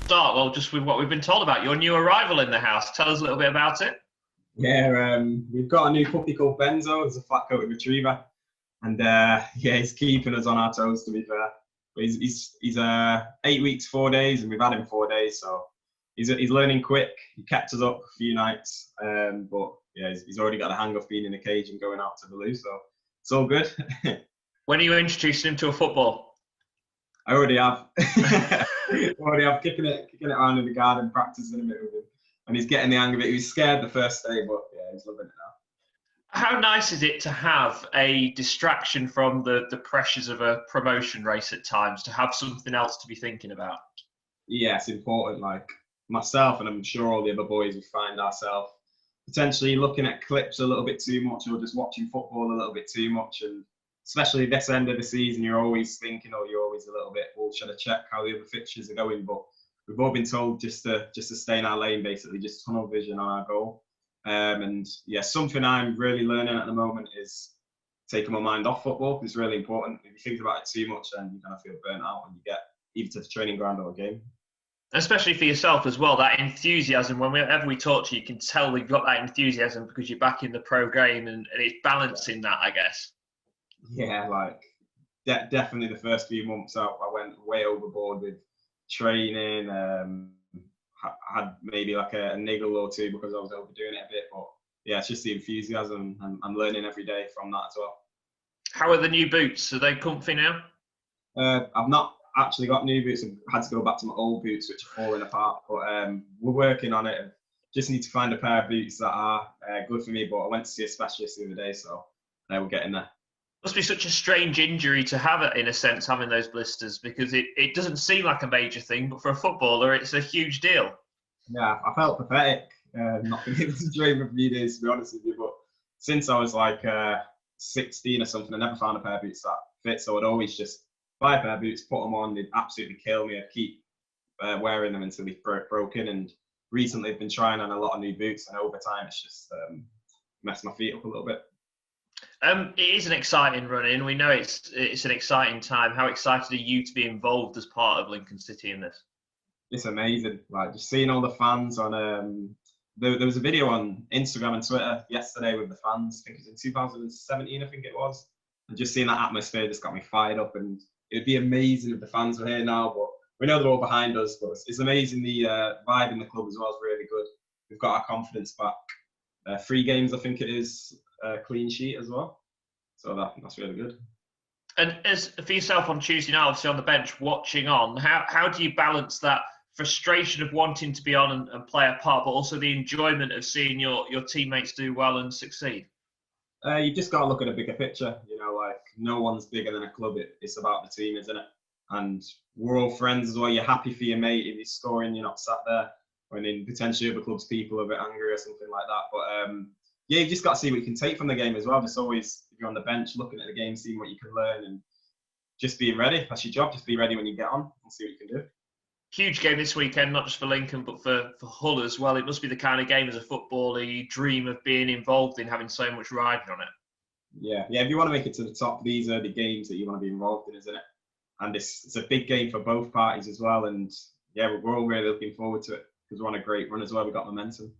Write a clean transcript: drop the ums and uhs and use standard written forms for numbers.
Start well, just with what we've been told about your new arrival in the house. Tell us a little bit about it. Yeah, we've got a new puppy called Benzo. He's a flat-coated retriever, and yeah, he's keeping us on our toes. To be fair, but he's 8 weeks, 4 days, and we've had him 4 days, so he's learning quick. He kept us up a few nights, but yeah, he's already got the hang of being in a cage and going out to the loo, so it's all good. When are you introducing him to a football? I already have. Already have kicking it around in the garden, practicing a bit with him, and he's getting the hang of it. He was scared the first day, but yeah, he's loving it now. How nice is it to have a distraction from the pressures of a promotion race at times, to have something else to be thinking about? Yeah, it's important. Like myself, and I'm sure all the other boys, we find ourselves potentially looking at clips a little bit too much, or just watching football a little bit too much, and especially this end of the season, you're always thinking, or you're always a little bit, well, should I check how the other fixtures are going? But we've all been told just to stay in our lane, basically, just tunnel vision on our goal. And yeah, something I'm really learning at the moment is taking my mind off football. It's really important. If you think about it too much, then you kind of feel burnt out when you get either to the training ground or a game. Especially for yourself as well, that enthusiasm. Whenever we talk to you, you can tell you've got that enthusiasm because you're back in the pro game, and it's balancing that, I guess. Yeah, like definitely the first few months out, I went way overboard with training. Had maybe like a niggle or two because I was overdoing it a bit, but yeah, it's just the enthusiasm, and I'm learning every day from that as well. How are the new boots? Are they comfy now? I've not actually got new boots. I've had to go back to my old boots, which are falling apart, but we're working on it. Just need to find a pair of boots that are good for me, but I went to see a specialist the other day, so we're getting there. Must be such a strange injury to have it, in a sense, having those blisters, because it doesn't seem like a major thing, but for a footballer, it's a huge deal. Yeah, I felt pathetic not being able to train for a few days, to be honest with you. But since I was like 16 or something, I never found a pair of boots that fit. So I'd always just buy a pair of boots, put them on, they'd absolutely kill me. I'd keep wearing them until they broken. And recently I've been trying on a lot of new boots, and over time it's just messed my feet up a little bit. It is an exciting run in. We know it's an exciting time. How excited are you to be involved as part of Lincoln City in this? It's amazing. Like just seeing all the fans on. There was a video on Instagram and Twitter yesterday with the fans. I think it was in 2017. I think it was. And just seeing that atmosphere just got me fired up. And it would be amazing if the fans were here now. But we know they're all behind us. But it's amazing. The vibe in the club as well is really good. We've got our confidence back. 3 games, I think it is. Clean sheet as well, so that's really good. And as for yourself on Tuesday night, obviously on the bench watching on, how do you balance that frustration of wanting to be on and play a part, but also the enjoyment of seeing your teammates do well and succeed? You just got to look at a bigger picture. You know, like no one's bigger than a club. It's about the team, isn't it? And we're all friends as well. You're happy for your mate if he's scoring. You're not sat there when in potentially other clubs people are a bit angry or something like that. But yeah, you've just got to see what you can take from the game as well. Just always, if you're on the bench, looking at the game, seeing what you can learn, and just being ready. That's your job. Just be ready when you get on and see what you can do. Huge game this weekend, not just for Lincoln, but for Hull as well. It must be the kind of game as a footballer you dream of being involved in, having so much riding on it. Yeah. If you want to make it to the top, these are the games that you want to be involved in, isn't it? And it's a big game for both parties as well. And yeah, we're all really looking forward to it because we're on a great run as well. We've got momentum.